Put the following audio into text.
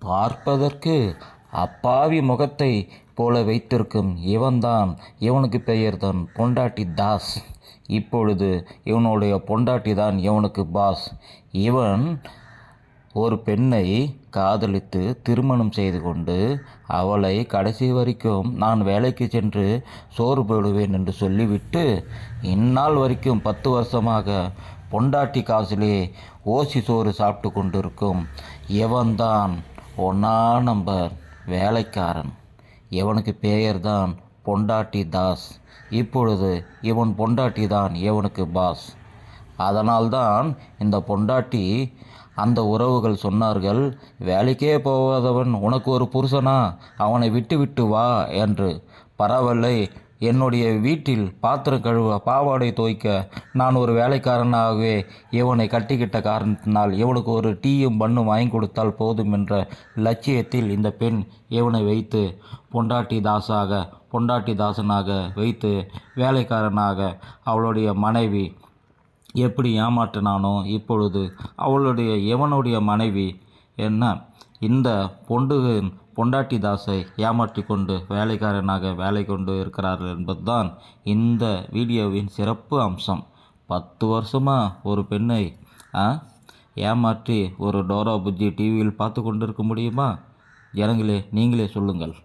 பார்ப்பதற்கு அப்பாவி முகத்தை போல வைத்திருக்கும் இவன்தான். இவனுக்கு பெயர்தான் பொண்டாட்டி தாஸ். இப்பொழுது இவனுடைய பொண்டாட்டி தான் இவனுக்கு பாஸ். இவன் ஒரு பெண்ணை காதலித்து திருமணம் செய்து கொண்டு அவளை கடைசி வரைக்கும் நான் வேலைக்கு சென்று சோறு போடுவேன் என்று சொல்லிவிட்டு இந்நாள் வரைக்கும் 10 வருஷமாக பொண்டாட்டி காசிலே ஓசி சோறு சாப்பிட்டு கொண்டிருக்கும் இவன்தான் ஒன்றா நம்பர் வேலைக்காரன். இவனுக்கு பெயர்தான் பொண்டாட்டி தாஸ். இப்பொழுது இவன் பொண்டாட்டி தான் இவனுக்கு பாஸ். அதனால்தான் இந்த பொண்டாட்டி அந்த உறவுகள் சொன்னார்கள், வேலைக்கே போகாதவன் உனக்கு ஒரு புருஷனா, அவனை விட்டு விட்டு வா என்று. பரவாயில்லை, என்னுடைய வீட்டில் பாத்திரம் கழுவ பாவாடை துவைக்க நான் ஒரு வேலைக்காரனாகவே இவனை கட்டிக்கிட்ட காரணத்தினால் இவனுக்கு ஒரு டீயும் பண்ணும் வாங்கி கொடுத்தால் போதும் என்ற லட்சியத்தில் இந்த பெண் இவனை வைத்து பொண்டாட்டி தாசனாக வைத்து வேலைக்காரனாக அவளுடைய மனைவி எப்படி ஏமாற்றினானோ இப்பொழுது இவனுடைய மனைவி என்ன இந்த பொண்டாட்டி தாஸை ஏமாற்றி கொண்டு வேலைக்காரனாக வேலை கொண்டு இருக்கிறார்கள் என்பதுதான் இந்த வீடியோவின் சிறப்பு அம்சம். 10 வருஷமாக ஒரு பெண்ணை ஏமாற்றி ஒரு டோரா புஜ்ஜி டிவியில் பார்த்து கொண்டிருக்க முடியுமா? ஜனங்களே, நீங்களே சொல்லுங்கள்.